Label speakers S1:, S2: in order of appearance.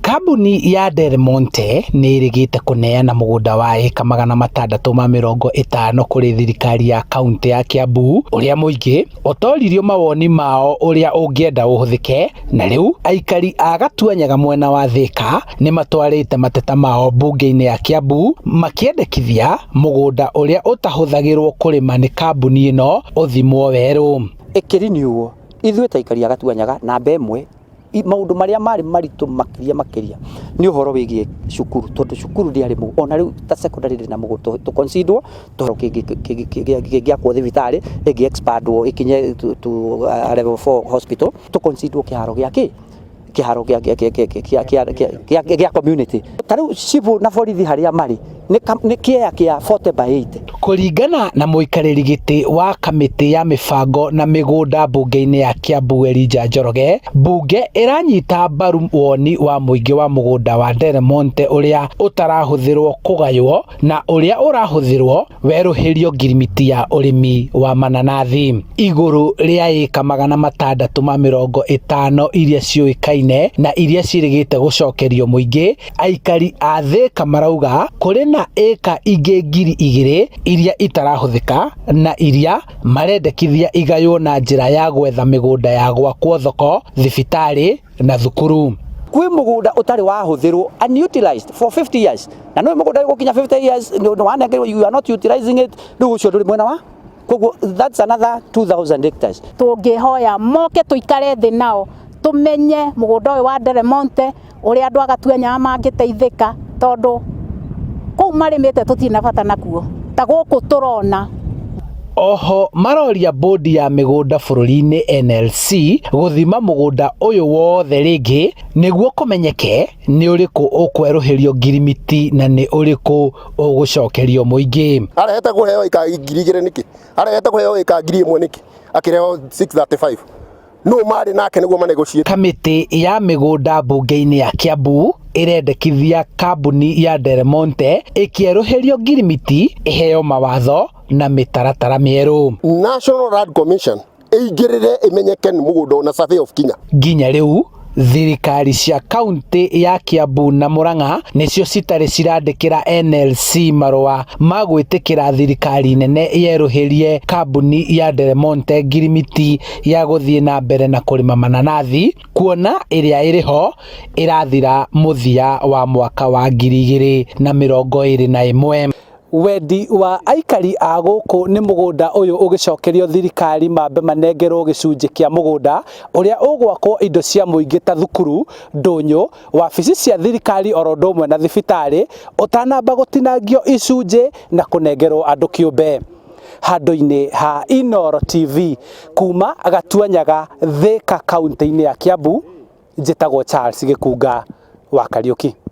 S1: Kambuni ya Delmonte nĩ ĩrĩgĩte kũneana mũgũnda wa ĩka 650 kũrĩ thirikari ya kaunti ya Kiambu, ũrĩa mũingĩ ũtoririo mawoni mao ũrĩa ũngĩenda ũhũthĩke, na rĩu aikari a Gatuanyaga mwena wa Thika nĩ matwarĩte mateta mao mbunge-inĩ ya Kiambu makĩendekithia mũgũnda ũrĩa ũtahũthagĩrwo kũrĩma nĩ kambuni ĩno ũthimwo werũ.
S2: Ikiri ni uguo ithuĩ ta aikari a Gatuanyaga namba ĩmwe maundu maria mari maritu makiria ni uhoro wigie cukuru tondu cukuru ndiari mu ona riu ta secondary na mugo to consider to gia kwa thibitari igi expandwo ikinye to level 4 hospital to consider kiharo giaki kiharo gia community tariu cibu na borithi haria mari ni kia 40/8
S1: kuringana na muikariri giti wa kamiti ya mibango na migunda bunge-ini ya Kiambu Elijah Njoroge, bunge iranyita mbaru woni wa muingi wa mugunda wa Delmonte uria utarahuthirwo kugaywo na uria urahuthirwo weruhirio ngirimiti ya urimi wa mananathi iguru ria ĩka 650 iria ciuikaine na iria cirigite gucokerio muingi. Aikari a Thika marauga kuri na ĩka ingĩ 2,000 iria itarahuthika na iria marendekithia igaywo na njira ya gwetha migunda ya gwakwo thoko, thibitari na thukuru.
S2: Kwi mugunda utari wahuthirwo unutilized for 50 years na no mugunda gukinya 50 years no wanenge you are not utilizing it ndugucio nduri mwena wa koguo that's another 2,000 hectares.
S3: Tungihoya moke tuikare thi nao tumenye mugunda uyu wa Delmonte uria andu Gatuanyaga mangiteithika tondu kou marimite tutina bata nakuo ta guku turona.
S1: Oho maroria bodi ya migunda bururi-ini NLC guthima mugunda uyu wothe ringi niguo kumenyeke ni uriku ukweruhirio ngirimiti na ni uriku ugucokerio muingi.
S4: Arehete kuheo ika 2,000 niki arehete kuheo ika 1,000 niki akireo 635 no mari nake niguo manegotiate. Kamiti ya migunda bunge-ini ya Kiambu irendekithia kambuni ya Delmonte ikieruhirio ngirimiti iheo mawatho na mitaratara mieru. National Land Commission igirire imenyeke ni mugunda na survey of Kenya.
S1: Nginya riu thirikari cia kaunti ya Kiambu na Murang'a nicio citari cirandikira NLC marua magwitikira thirikari nene yeruhirie kambuni ya Delmonte ngirimiti ya guthie na mbere na kurima mananathi, kuona iria iriho irathira muthia wa mwaka wa 2021.
S2: Wendi wa aikari a guku ni mugunda uyu ugicokerio thirikari mambe manengerwo gicunji kia mugunda uria ugwakwo indo cia muingi ta thukuru, ndunyu, wabici cia thirikari orondomwe na thibitari utanamba gutinangio icunji na kunengerwo andu kiumbe. Handu-ini ha Inooro TV kuma Gatuanyaga Thika kaunti-ini ya Kiambu, njitagwo Charles Gikunga wa Kariuki.